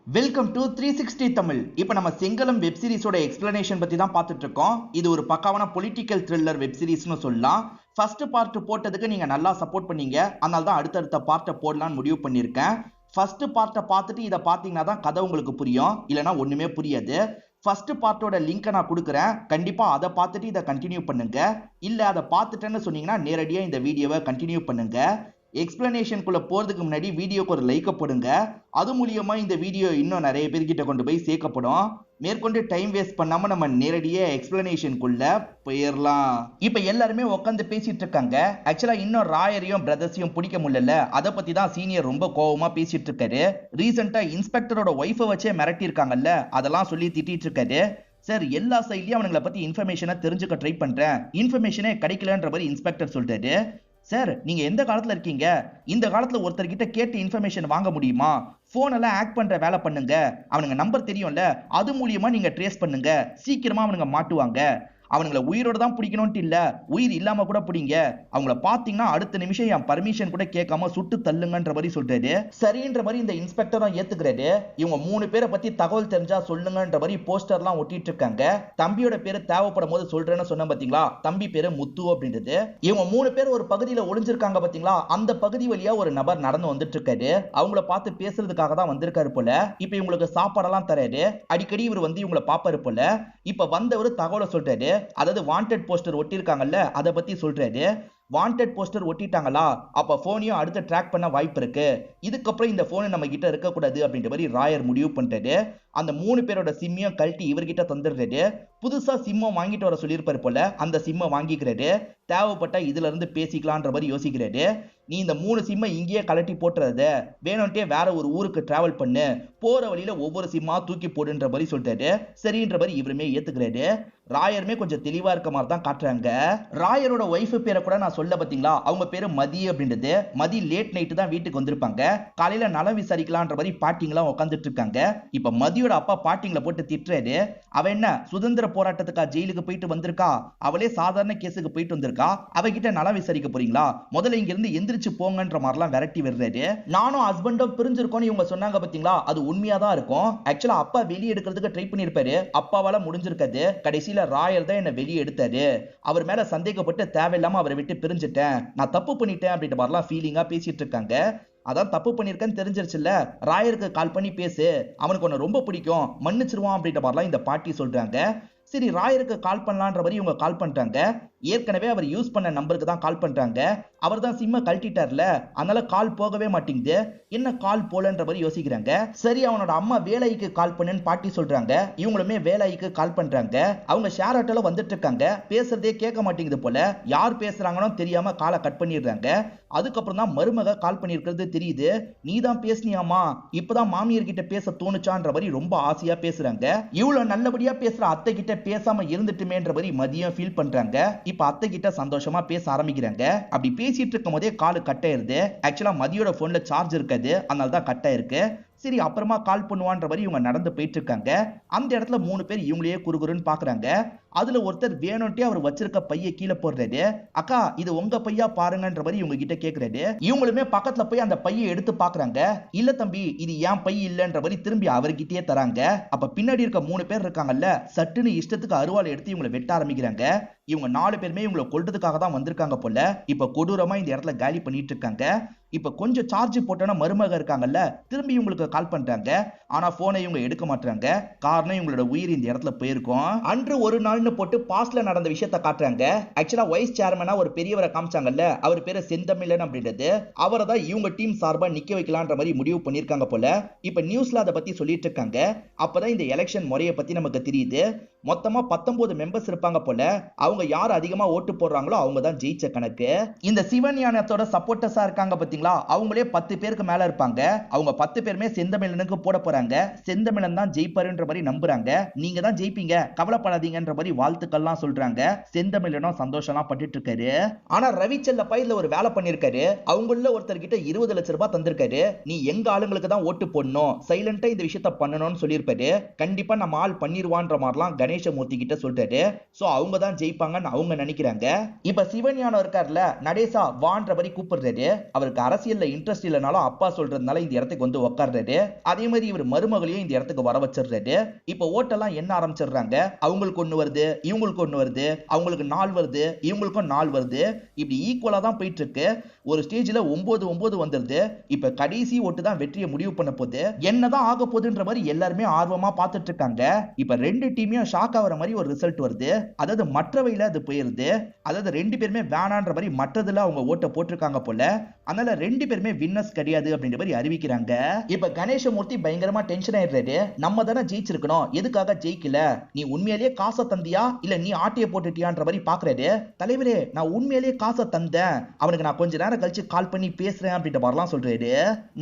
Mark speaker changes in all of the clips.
Speaker 1: Welcome to 360 Tamil. இப்போ நம்ம செங்கலம் web சீரிஸோட explanation பத்தி தான் பார்த்துட்டு இருக்கோம். இது ஒரு பக்காவான பொலிட்டிக்கல் த்ரில்லர் வெப் சீரிஸ்னு சொல்லலாம். ஃபர்ஸ்ட் பார்ட் போட்டதுக்கு நீங்க நல்லா சப்போர்ட் பண்ணீங்க, அதனால தான் அடுத்தடுத்த பார்ட்டை போடலாம்னு முடிவு பண்ணியிருக்கேன். ஃபர்ஸ்ட் பார்ட்டை பார்த்துட்டு இதை பார்த்தீங்கன்னா தான் கதை உங்களுக்கு புரியும், இல்லைன்னா ஒண்ணுமே புரியாது. ஃபர்ஸ்ட் பார்ட்டோட லிங்கை நான் கொடுக்குறேன், கண்டிப்பா அதை பார்த்துட்டு இதை கண்டினியூ பண்ணுங்க. இல்ல அதை பார்த்துட்டேன்னு சொன்னீங்கன்னா நேரடியா இந்த வீடியோவை கண்டினியூ பண்ணுங்க. எக்ஸ்பிளனேஷனுக்குள்ள போறதுக்கு முன்னாடி வீடியோக்கு ஒரு லைக் போடுங்க. அது மூலியமா இந்த வீடியோ இன்னும் நிறைய பேர்கிட்ட கொண்டு போய் சேர்க்கப்படும். மேற்கொண்டு டைம் வேஸ்ட் பண்ணாம நம்ம நேரடியா எக்ஸ்பிளனேஷனுக்குள்ள போயிடலாம். இப்ப எல்லாருமே உட்காந்து பேசிட்டு இருக்காங்க. ஆக்சுவலா இன்னும் ராயரையும் பிரதர்ஸையும் பிடிக்க முடியல. அதை பத்தி தான் சீனியர் ரொம்ப கோவமா பேசிட்டு இருக்காரு. ரீசெண்டா இன்ஸ்பெக்டரோட ஒய்ஃபை வச்சே மிரட்டி இருக்காங்கல்ல, அதெல்லாம் சொல்லி திட்டிட்டு இருக்காரு. சார், எல்லா சைட்லயும் அவங்களை பத்தி இன்ஃபர்மேஷனை தெரிஞ்சுக்க ட்ரை பண்றேன், இன்ஃபர்மேஷனே கிடைக்கலன்ற மாதிரி இன்ஸ்பெக்டர் சொல்றாரு. சார், நீங்க எந்த காலத்துல இருக்கீங்க? இந்த காலத்துல ஒருத்தர்கிட்ட கேட்டு இன்ஃபர்மேஷன் வாங்க முடியுமா? போன் எல்லாம் ஆக்ட் பண்ற வேலை பண்ணுங்க. அவனுங்க நம்பர் தெரியும்ல, அது மூலியமா நீங்க ட்ரேஸ் பண்ணுங்க. சீக்கிரமா அவனுங்க மாட்டுவாங்க. அவனுங்களை உயிரோட தான் பிடிக்கணும்ட்டு இல்ல, உயிர் இல்லாம கூட பிடிங்க. அவங்கள பாத்தீங்கன்னா அடுத்த நிமிஷம் என் பர்மிஷன் கூட கேட்காம சுட்டு தள்ளுங்கன்ற மாதிரி சொல்றாரு. சரின்ற மாதிரி இந்த இன்ஸ்பெக்டரும் ஏத்துக்கிறாரு. இவங்க 3 பேரை பத்தி தகவல் தெரிஞ்சா சொல்லுங்கன்ற மாதிரி போஸ்டர்லாம் ஒட்டிட்டு இருக்காங்க. தம்பியோட பேரு தேவைப்படும் போது சொல்றேன்னு சொன்ன பாத்தீங்களா, தம்பி பேரு முத்து அப்படின்றது. இவங்க 3 பேர் ஒரு பகுதியில ஒளிஞ்சிருக்காங்க பாத்தீங்களா, அந்த பகுதி வழியா ஒரு நபர் நடந்து வந்துட்டு இருக்காரு. அவங்கள பார்த்து பேசுறதுக்காக தான் வந்திருக்காரு போல. இப்ப இவங்களுக்கு சாப்பாடெல்லாம் தராரு. அடிக்கடி இவர் வந்து இவங்களை பாப்பாரு போல. இப்ப வந்தவர் தகவலை சொல்றாரு. அதாவது வாண்டட் போஸ்டர் ஒட்டி இருக்காங்கல்ல, அதை பத்தி சொல்றாரு. வாண்டட் போஸ்டர் ஒட்டிட்டாங்களா, அப்ப போனையும் அடுத்து ட்ராக் பண்ண வாய்ப்பு இருக்கு. இதுக்கப்புறம் இந்த போன் நம்ம கிட்ட இருக்க கூடாது அப்படின்ற மாதிரி ராயர் முடிவு பண்றாரு. அந்த 3 பேரோட சிம்மையும் கழட்டி இவர்கிட்ட தந்துடுறாரு. புதுசா சிம்மை வாங்கிட்டு வர சொல்லியிருப்பாரு போல, அந்த சிம்மை வாங்கிக்கிறாரு. தேவைப்பட்ட இதுல இருந்து பேசிக்கலான்ற மாதிரி யோசிக்கிறாரு. நீ இந்த 3 சிம்மை இங்கேயே கலட்டி போட்டுறத, வேணும்ட்டே வேற ஒரு ஊருக்கு டிராவல் பண்ணு, போற வழியில ஒவ்வொரு சிம்மா தூக்கி போடுன்ற மாதிரி சொல்றாரு. சரின்ற மாதிரி இவருமே ஏத்துக்கிறாரு. ராயருமே கொஞ்சம் தெளிவா இருக்க மாதிரி தான் காட்டுறாங்க. ராயரோட ஒய்ஃப் பேரை கூட நான் சொல்ல பாத்தீங்களா, அவங்க பேரு மதி அப்படின்றது. மதி லேட் நைட்டு தான் வீட்டுக்கு வந்திருப்பாங்க. காலையில நலம் விசாரிக்கலான்ற மாதிரி பாட்டிங்களாம் உட்காந்துட்டு இருக்காங்க. இப்ப மதியோட அப்பா பாட்டிங்களை போட்டு திட்டுறாரு. அவ என்ன சுதந்திர போராட்டத்துக்கா ஜெயிலுக்கு போயிட்டு வந்திருக்கா? அவளே சாதாரண கேஸுக்கு போயிட்டு வந்திருக்கா. அவகிட்ட நலம் விசாரிக்க போறீங்களா? முதல்ல இங்க இருந்து எந்திரிச்சு போங்கன்ற மாதிரிலாம் விரட்டி விடுறாரு. நானும் ஹஸ்பண்டும் பிரிஞ்சிருக்கோம்னு இவங்க சொன்னாங்க பாத்தீங்களா, அது உண்மையா தான் இருக்கும். ஆக்சுவலா அப்பா வெளியே எடுக்கிறதுக்கு ட்ரை பண்ணிருப்பாரு, அப்பாவால முடிஞ்சிருக்காது. கடைசியில ராயர் தான் என்ன வெளியே எடுத்தாரு. அவர் மேல சந்தேகப்பட்டு தேவையில்லாம அவரை விட்டு பிரிஞ்சுட்டேன், நான் தப்பு பண்ணிட்டேன் அப்படின்ற மாதிரிலாம் ஃபீலிங்கா பேசிட்டு இருக்காங்க. அதான் தப்பு பண்ணிருக்கேன்னு தெரிஞ்சிருச்சுல்ல, ராயருக்கு கால் பண்ணி பேசு, அவனுக்கு உன்னை ரொம்ப பிடிக்கும், மன்னிச்சிருவான் அப்படின்ற மாதிரிலாம் இந்த பாட்டி சொல்றாங்க. சரி, ராயருக்கு கால் பண்ணலான்ற மாதிரி இவங்க கால் பண்றாங்க. ஏற்கனவே அவர் யூஸ் பண்ண நம்பருக்கு தான் கால் பண்றாங்க. அவர் தான் சிம்மை கழட்டிட்டார்ல, அதனால கால் போகவே மாட்டேங்குது. என்ன கால் போலன்ற மாதிரி யோசிக்கிறாங்க. சரி, அவனோட அம்மா வேலைக்கு கால் பண்ணுன்னு பாட்டி சொல்றாங்க. இவங்களுமே வேலைக்கு கால் பண்றாங்க. அவங்க ஷேர் ஆட்டோல வந்துட்டு இருக்காங்க. பேசுறதே கேட்க மாட்டேங்குது போல, யார் பேசுறாங்கன்னு தெரியாம காலை கட் பண்ணிடுறாங்க. அதுக்கப்புறம் தான் மருமக கால் பண்ணிருக்கிறது தெரியுது. நீ தான் பேசினியாமா, இப்பதான் மாமியார் கிட்ட பேச தோணுச்சான்ற மாதிரி ரொம்ப ஆசையா பேசுறாங்க. இவ்வளவு நல்லபடியா பேசுற அத்தை கிட்ட பேசாம இருந்துட்டுமேன்ற மாதிரி மதியம் ஃபீல் பண்றாங்க. இப்ப அத்தை கிட்ட சந்தோஷமா பேச ஆரம்பிக்கிறாங்க. அப்படி பேசிட்டு இருக்கும் போதே கால் கட் ஆயிருது. ஆக்சுவலா மதியோட போன்ல சார்ஜ் இருக்காது, அதனால தான் கட் ஆயிருக்கு. சரி, அப்புறமா கால் பண்ணுவான்ற மாதிரி இவங்க நடந்து போயிட்டு இருக்காங்க. அந்த இடத்துல 3 பேர் இவங்களையே குறுகுறுன்னு பாக்குறாங்க. அதுல ஒருத்தர் வேணும்ட்டே அவர் வச்சிருக்க பைய கீழே போடுறாரு. அக்கா, இது உங்க பையா பாருங்கன்ற மாதிரி இவங்க கிட்ட கேக்குறாரு. இவங்களுமே பக்கத்துல போய் அந்த பையை எடுத்து பாக்குறாங்க. இல்ல தம்பி, இது ஏன் பை இல்லன்ற மாதிரி திரும்பி அவர்கிட்டயே தராங்க. அப்ப பின்னாடி இருக்க 3 பேர் இருக்காங்கல்ல, சட்டுன்னு இஷ்டத்துக்கு அருவாள் எடுத்து இவங்களை வெட்ட ஆரம்பிக்கிறாங்க. இவங்க 4 பேருமே இவங்களை கொல்றதுக்காக தான் வந்திருக்காங்க போல. இப்ப கொடூரமா இந்த இடத்துல காலி பண்ணிட்டு இருக்காங்க. இப்ப கொஞ்சம் சார்ஜ் போட்டோன்னா மருமக இருக்காங்கல்ல, திரும்பி இவங்களுக்கு கால் பண்றாங்க. ஆனா போனை இவங்க எடுக்க மாட்டாங்க. காரணம் இவங்களோட உயிர் இந்த இடத்துல போயிருக்கும். அன்று ஒரு நாள்னு போட்டு பாஸ்ட்ல நடந்த விஷயத்தை காட்டுறாங்க. ஆக்சுவலா வைஸ் சேர்மனா ஒரு பெரியவரை காமிச்சாங்கல்ல, அவர் பேரு செந்தமிழன் அப்படின்றது. அவரை தான் இவங்க டீம் சார்பா நிக்க வைக்கலான்ற மாதிரி முடிவு பண்ணிருக்காங்க போல. இப்ப நியூஸ்ல அதை பத்தி சொல்லிட்டு இருக்காங்க. அப்பதான் இந்த எலெக்ஷன் முறையை பத்தி நமக்கு தெரியுது. மொத்தமா 19 மெம்பர்ஸ் இருப்பாங்க போல. அவங்க யார் அதிகமா ஓட்டு போடுறாங்களோ அவங்க தான் ஜெயிச்ச கணக்கு. இந்த சிவஞானத்தோட சப்போர்ட்டர்ஸா இருக்காங்க பாத்தீங்களா, அவங்களே 10 பேருக்கு மேல இருப்பாங்க. அவங்க 10 பேருமே செந்தமிழனுக்கு போட போறாங்க. செந்தமிழன் தான் ஜெயிப்பாருன்ற மாதிரி நம்புறாங்க. நீங்க தான் ஜெயிப்பீங்க, கவலைப்படாதீங்கன்ற மாதிரி மாதிரி வாழ்த்துக்கள்லாம் சொல்றாங்க. செந்தமிழனும் சந்தோஷம்லாம் பட்டுட்டு இருக்காரு. ஆனா ரவிச்செல்ல பையில ஒரு வேலை பண்ணிருக்காரு. அவங்கள ஒருத்தர்கிட்ட 20 லட்சம் ரூபாய் தந்திருக்காரு. நீ எங்க ஆளுங்களுக்கு தான் ஓட்டு போடணும், சைலண்டா இந்த விஷயத்த பண்ணணும்னு சொல்லியிருப்பாரு. கண்டிப்பா நம்ம ஆள் பண்ணிருவான்ற மாதிரிலாம் கணேசமூர்த்தி கிட்ட சொல்றாரு. சோ அவங்க தான் ஜெயிப்பாங்கன்னு அவங்க நினைக்கிறாங்க. இப்ப சிவஞானம் இருக்கார்ல, நடேசா வான்ற மாதிரி கூப்பிடுறாரு. அவருக்கு அரசியல்ல இன்ட்ரெஸ்ட் இல்லனாலும் அப்பா சொல்றதுனால இந்த இடத்துக்கு வந்து உட்கார்றாரு. அதே மாதிரி இவர் மருமகளையும் இந்த இடத்துக்கு வர வச்சிடுறாரு. இப்ப ஓட்டெல்லாம் என்ன ஆரம்பிச்சிடுறாங்க. அவங்களுக்கு ஒண்ணு வருது, இவங்களுக்கு ஒண்ணு வருது, அவங்களுக்கு 4 வருது, இவங்களுக்கும் 4 வருது. இப்படி ஈக்குவலா தான் போயிட்டு இருக்கு. ஒரு ஸ்டேஜ்ல 9-9 வந்துருது. இப்ப கடைசி ஓட்டு தான் வெற்றியை முடிவு பண்ண போகுது. என்னதான் ஆக போகுதுன்ற மாதிரி எல்லாருமே ஆர்வமா பார்த்துட்டு இருக்காங்க. இப்ப ரெண்டு டீமையும் ஷாக் ஆகிற மாதிரி ஒரு ரிசல்ட் வருது. அதாவது மற்றவையில அது போயிருது. அதாவது ரெண்டு பேருமே வேணான்ற மாதிரி மற்றதுல அவங்க ஓட்ட போட்டிருக்காங்க போல. அதனால ரெண்டு பேருமே வின்னர்ஸ் கிடையாது அப்படின்ற மாதிரி அறிவிக்கிறாங்க. இப்ப கணேசமூர்த்தி பயங்கரமா டென்ஷன் ஆயிடுறாரு. நம்ம தானே ஜெயிச்சிருக்கணும், எதுக்காக ஜெயிக்கல? நீ உண்மையிலேயே காசை தந்தியா இல்ல நீ ஆட்டிய போட்டுட்டியான்ற மாதிரி பாக்குறாரு. தலைவரே, நான் உண்மையிலேயே காசை தந்தேன், அவனுக்கு நான் கொஞ்ச நேரம் கழிச்சு கால் பண்ணி பேசுறேன் அப்படின்ற மாதிரிலாம் சொல்றாரு.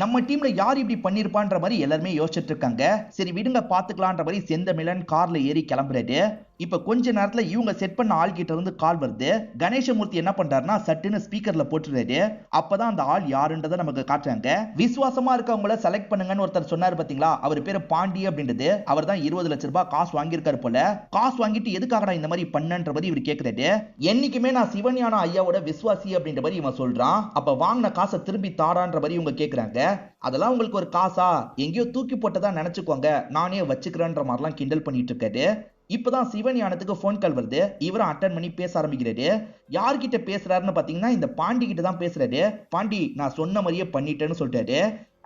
Speaker 1: நம்ம டீம்ல யார் இப்படி பண்ணிருப்பான்ற மாதிரி எல்லாருமே யோசிச்சுட்டு இருக்காங்க. சரி விடுங்க பாத்துக்கலான்ற மாதிரி செந்தமிழன் கார்ல ஏறி கிளம்புறாரு. இப்ப கொஞ்ச நேரத்துல இவங்க செட் பண்ண ஆள் கிட்ட இருந்து கால் வருது. கணேசமூர்த்தி என்ன பண்றாருன்னா சட்டுன்னு ஸ்பீக்கர்ல போட்டுறாரு. அப்பதான் அந்த ஆள் யாருன்றதை நமக்கு காட்டுறாங்க. விசுவாசமா இருக்கவங்கள செலக்ட் பண்ணுங்கன்னு ஒருத்தர் சொன்னாரு பாத்தீங்களா, அவர் பேரு பாண்டி அப்படின்றது. அவர் தான் 20 லட்சம் ரூபாய் காசு வாங்கியிருக்காரு போல. காசு வாங்கிட்டு எதுக்காக இந்த மாதிரி பண்ணன்ற மாதிரி இவர் கேக்குறாரு. என்னைக்குமே நான் சிவஞானம் ஐயாவோட விசுவாசி அப்படின்ற மாதிரி இவன் சொல்றான். அப்ப வாங்கின காசை திரும்பி தாரான்ற மாதிரி இவங்க கேக்குறாங்க. அதெல்லாம் உங்களுக்கு ஒரு காசா, எங்கேயோ தூக்கி போட்டதா நினைச்சுக்கோங்க, நானே வச்சுக்கிறேன்ற மாதிரிலாம் கிண்டல் பண்ணிட்டு இருக்காரு. இப்பதான் சிவஞானத்துக்கு போன் கால் வருது. இவரும் அட்டன் பண்ணி பேச ஆரம்பிக்கிறாரு. யார்கிட்ட பேசுறாருன்னு பாத்தீங்கன்னா இந்த பாண்டி கிட்ட தான் பேசுறாரு. பாண்டி, நான் சொன்ன மாதிரியே பண்ணிட்டேன்னு சொல்றாரு.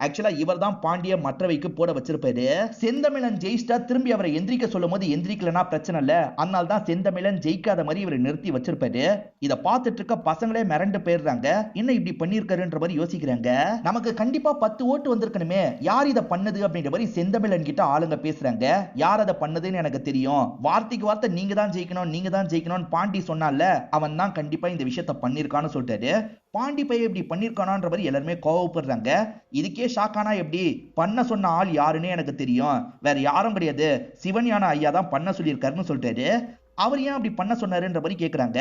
Speaker 1: ஆக்சுவலா இவர் தான் பாண்டிய மற்றவைக்கு போட வச்சிருப்பாரு. செந்தமிழன் ஜெயிச்சிட்டா திரும்பி அவரை எந்திரிக்க சொல்லும் போது எந்திரிக்கலனா பிரச்சனை இல்ல, அதனால தான் செந்தமிழன் ஜெயிக்காத மாதிரி இவரை நிறுத்தி வச்சிருப்பாரு. இத பார்த்துட்டு இருக்க பசங்களே மிரண்டு போயிடுறாங்க. என்ன இப்படி பண்ணிருக்காருன்ற மாதிரி யோசிக்கிறாங்க. நமக்கு கண்டிப்பா 10 ஓட்டு வந்திருக்கணுமே, யார் இதை பண்ணது அப்படின்ற மாதிரி செந்தமிழன் கிட்ட ஆளுங்க பேசுறாங்க. யார் அதை பண்ணதுன்னு எனக்கு தெரியும், வார்த்தைக்கு வார்த்தை நீங்க தான் ஜெயிக்கணும், நீங்க தான் ஜெயிக்கணும்னு பாண்டி சொன்னால, அவன் தான் கண்டிப்பா இந்த விஷயத்த பண்ணிருக்கான்னு சொல்றாரு. பாண்டி பைய இப்படி பண்ணிருக்கானான்ற மாதிரி எல்லாருமே கோவப்படுறாங்க. இதுக்கே ஷாக்கானா எப்படி? பண்ண சொன்ன ஆள் யாருன்னு எனக்கு தெரியும், வேற யாரும் கிடையாது, சிவஞான ஐயா தான் பண்ண சொல்லியிருக்காருன்னு சொல்றாரு. அவர் ஏன் அப்படி பண்ண சொன்னாருன்ற மாதிரி கேக்குறாங்க.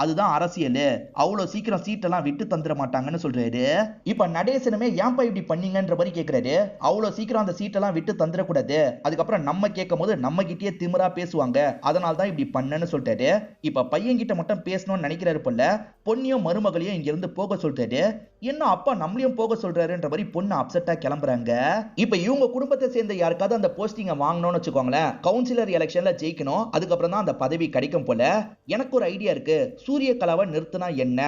Speaker 1: அதுதான் அரசியல், அவ்வளவு சீக்கிரம் சீட்டெல்லாம் விட்டு தந்துட மாட்டாங்கன்னு சொல்றாரு. இப்ப நடேசனுமே ஏன்பா இப்படி பண்ணீங்கன்ற மாதிரி கேக்குறாரு. அவ்வளவு சீக்கிரம் அந்த சீட்டெல்லாம் விட்டு தந்துடக்கூடாது, அதுக்கப்புறம் நம்ம கேட்கும் போது நம்ம கிட்டே திமிரா பேசுவாங்க, அதனால தான் இப்படி பண்ணன்னு சொல்றாரு. இப்ப பையன் கிட்ட மட்டும் பேசணும்னு நினைக்கிறாரு போல. பொண்ணையும் மருமகளையும் இங்க இருந்து போக சொல்றாரு. என்ன அப்பா நம்மளையும் போக சொல்றாருன்ற மாதிரி பொண்ணு அப்செட்டா கிளம்புறாங்க. இப்ப இவங்க குடும்பத்தை சேர்ந்த யாருக்காவது அந்த போஸ்டிங்க வாங்கணும்னு வச்சுக்கோங்களேன், கவுன்சிலர் எலெக்ஷன்ல ஜெயிக்கணும், அதுக்கப்புறம் தான் அந்த பதவி கிடைக்கும் போல. எனக்கு ஒரு ஐடியா இருக்கு, சூரிய கலாவை நிறுத்தினா என்ன?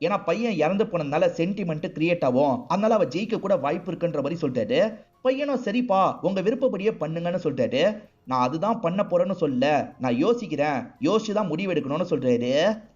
Speaker 1: ஏன்னா பையன் இறந்து போனதுனால சென்டிமெண்ட் கிரியேட் ஆகும், அதனால அவ ஜெயிக்க கூட வாய்ப்பு இருக்குன்ற மாதிரி சொல்றாரு. பையனும் சரிப்பா உங்க விருப்பப்படியே பண்ணுங்கன்னு சொல்றாரு. நான் அதுதான் பண்ண போறேன்னு சொல்ல, நான் யோசிக்கிறேன், யோசிச்சுதான் முடிவு எடுக்கணும்னு சொல்றாரு.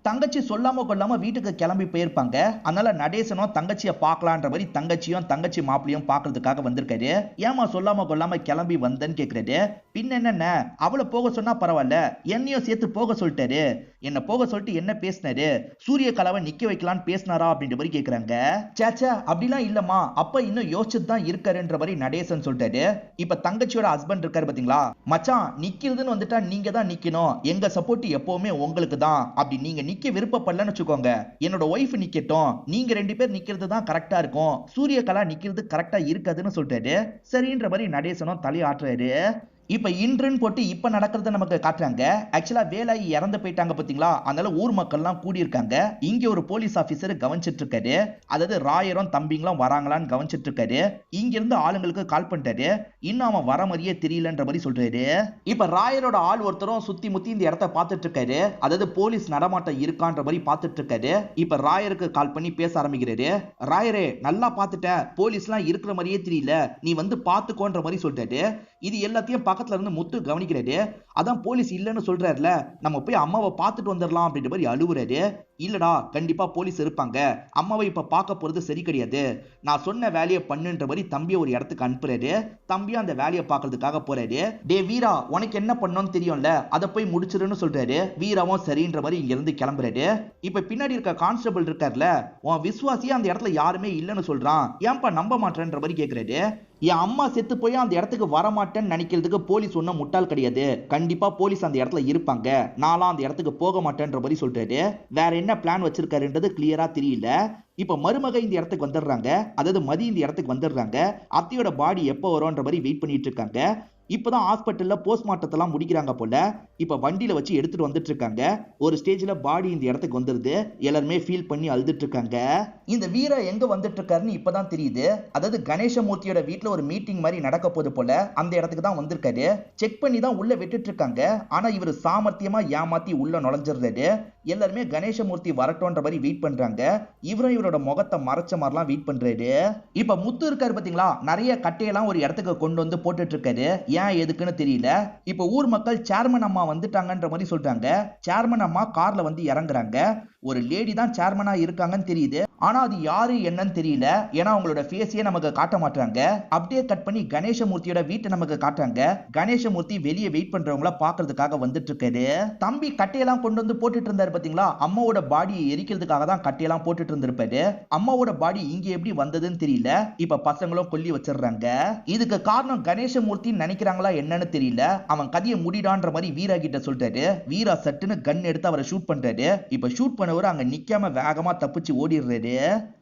Speaker 1: தங்கச்சி சொல்லாம கொள்ளாம வீட்டுக்கு கிளம்பி போயிருப்பாங்க. அதனால நடேசனும் தங்கச்சியை பார்க்கலான்ற மாதிரி தங்கச்சியும் தங்கச்சி மாப்பிளையும் பாக்குறதுக்காக வந்திருக்காரு. ஏமா சொல்லாம கொள்ளாம கிளம்பி வந்தேன்னு கேக்குறாரு. பின் என்னென்ன, அவளை போக சொன்னா பரவாயில்ல, என்னையும் சேர்த்து போக சொல்லிட்டாரு, என்ன போக சொல்லிட்டு என்ன பேசினாரு, சூரிய கலாவை நிக்க வைக்கலான்னு பேசினாரா அப்படின்ற மாதிரி கேக்குறாங்க. சேச்சா அப்படிலாம் இல்லம்மா, அப்ப இன்னும் யோசிச்சுட்டு தான் இருக்காருன்ற மாதிரி நடேசன் சொல்லிட்டாரு. இப்ப தங்கச்சியோட ஹஸ்பண்ட் இருக்காரு பாத்தீங்களா, மச்சான் நிக்கிறதுன்னு வந்துட்டா நீங்க தான் நிக்கணும், எங்க சப்போர்ட் எப்பவுமே உங்களுக்கு தான், அப்படி நீங்க நிக்க விருப்பப்படலன்னு வச்சுக்கோங்க, என்னோட ஒய்ஃப் நிக்கட்டும், நீங்க 2 பேர் நிக்கிறது தான் கரெக்டா இருக்கும், சூரிய கலா நிக்கிறது கரெக்டா இருக்காதுன்னு சொல்லிட்டாரு. சரின்ற மாதிரி நடேசனும் தலையாட்டுறாரு. இப்ப இன்றுன்னு போட்டு இப்ப நடக்கிறத நமக்கு காட்டுறாங்க. ஆக்சுவலா வேலாயி இறந்து போயிட்டாங்க பாத்தீங்களா, அதனால ஊர் மக்கள் எல்லாம் கூடி இருக்காங்க. இங்க ஒரு போலீஸ் ஆபீசர் கவனிச்சிட்டு இருக்காரு. அதாவது ராயரும் தம்பிங்களும் வராங்களான்னு கவனிச்சிட்டு இருக்காரு. இங்க இருந்து ஆளுங்களுக்கு கால் பண்ணிட்டாரு. இன்னும் அவன் வர மாதிரியே தெரியலன்ற மாதிரி சொல்றாரு. இப்ப ராயரோட ஆள் ஒருத்தரும் சுத்தி முத்தி இந்த இடத்த பார்த்துட்டு இருக்காரு. அதாவது போலீஸ் நடமாட்டம் இருக்கான்ற மாதிரி பார்த்துட்டு இருக்காரு. இப்ப ராயருக்கு கால் பண்ணி பேச ஆரம்பிக்கிறாரு. ராயரே, நல்லா பார்த்துட்டேன், போலீஸ் எல்லாம் இருக்கிற மாதிரியே தெரியல, நீ வந்து பாத்துக்கோன்ற மாதிரி சொல்றாரு. இது எல்லாத்தையும் பக்கத்துல இருந்து முத்து கவனிக்கிறாரு. அதான் போலீஸ் இல்லன்னு சொல்றாருல, நம்ம போய் அம்மாவை பார்த்துட்டு வந்துடலாம் அப்படின்ற மாதிரி அழுவுறாரு. இல்லடா கண்டிப்பா போலீஸ் இருப்பாங்க, அம்மாவை இப்ப பார்க்க போறது சரி கிடையாது, நான் சொன்ன வேலையை பண்ணுன்ற மாதிரி தம்பியை ஒரு இடத்துக்கு அனுப்புறாரு. தம்பியும் அந்த வேலையை பார்க்கறதுக்காக போறாரு. டே வீரா, உனக்கு என்ன பண்ணணும்னு தெரியும்ல, அதை போய் முடிச்சிருன்னு சொல்றாரு. வீராவும் சரின்ற மாதிரி இங்க இருந்து கிளம்புறாரு. இப்ப பின்னாடி இருக்க கான்ஸ்டபிள் இருக்கார்ல, உன் விசுவாசியா அந்த இடத்துல யாருமே இல்லைன்னு சொல்றான், ஏன்பா நம்ப மாட்டேன்ற மாதிரி கேக்குறாரு. என் அம்மா செத்து போய் அந்த இடத்துக்கு வரமாட்டேன்னு நினைக்கிறதுக்கு போலீஸ் ஒன்றும் முட்டாள் கிடையாது, கண்டிப்பா போலீஸ் அந்த இடத்துல இருப்பாங்க, நான்லாம் அந்த இடத்துக்கு போக மாட்டேன்ற மாதிரி சொல்றாரு. வேற என்ன பிளான் வச்சிருக்காருன்றது கிளியரா தெரியல. இப்ப மருமக இந்த இடத்துக்கு வந்துடுறாங்க, அதாவது மதி இந்த இடத்துக்கு வந்துடுறாங்க. அத்தையோட பாடி எப்போ வரும்ன்ற மாதிரி வெயிட் பண்ணிட்டு இருக்காங்க. இப்பதான் ஹாஸ்பிட்டல்ல போஸ்ட்மார்ட்டத்தெல்லாம் முடிக்கிறாங்க போல. இப்ப வண்டியில வச்சு எடுத்துட்டு வந்துட்டு இருக்காங்க. ஒரு ஸ்டேஜ்ல பாடி இந்த இடத்துக்கு வந்துருது. எல்லாருமே ஃபீல் பண்ணி அழுதுட்டு இருக்காங்க. இந்த வீரா எங்க வந்துட்டு இருக்காருன்னு இப்பதான் தெரியுது. அதாவது கணேசமூர்த்தியோட வீட்டுல ஒரு மீட்டிங் மாதிரி நடக்க போது போல அந்த இடத்துக்கு தான் வந்திருக்காரு. செக் பண்ணி தான் உள்ள விட்டுட்டு இருக்காங்க. ஆனா இவர் சாமர்த்தியமா ஏமாத்தி உள்ள நுழைஞ்சிடுறாரு. எல்லாருமே கணேசமூர்த்தி வரட்டும்ன்ற மாதிரி வெயிட் பண்றாங்க. இவரும் இவரோட முகத்தை மறைச்ச மாதிரிலாம் வெயிட் பண்றாரு. இப்ப முத்து இருக்காரு பாத்தீங்களா, நிறைய கட்டையெல்லாம் ஒரு இடத்துக்கு கொண்டு வந்து போட்டுட்டு இருக்காரு. ஏன் எதுக்குன்னு தெரியல. இப்ப ஊர் மக்கள் சேர்மன் அம்மா வந்துட்டாங்கன்ற மாதிரி சொல்றாங்க. சேர்மன் அம்மா கார்ல வந்து இறங்குறாங்க. ஒரு லேடி தான் சேர்மனா இருக்காங்கன்னு தெரியுது. ஆனா அது யாரு என்னன்னு தெரியல. ஏன்னா அவங்களோட ஃபேஸையே நமக்கு காட்ட மாட்டாங்க. அப்படியே கட் பண்ணி கணேசமூர்த்தியோட வீட்டை நமக்கு காட்டுறாங்க. கணேசமூர்த்தி வெளியே வெயிட் பண்றவங்கள பாக்குறதுக்காக வந்துட்டு இருக்காரு. தம்பி கட்டையெல்லாம் கொண்டு வந்து போட்டுட்டு இருந்தாரு பாத்தீங்களா, அம்மாவோட பாடியை எரிக்கிறதுக்காக தான் கட்டையெல்லாம் போட்டுட்டு இருந்திருப்பாரு. அம்மாவோட பாடி இங்க எப்படி வந்ததுன்னு தெரியல. இப்ப பசங்களும் கொல்லி வச்சிடுறாங்க. இதுக்கு காரணம் கணேசமூர்த்தின்னு நினைக்கிறாங்களா என்னன்னு தெரியல. அவன் கதையை முடிடான்ற மாதிரி வீரா கிட்ட சொல்றாரு. வீரா சட்டுன்னு கன் எடுத்து அவரை ஷூட் பண்றாரு. இப்ப ஷூட் பண்ணவர் அங்க நிக்காம வேகமா தப்பிச்சு ஓடிடுறாரு.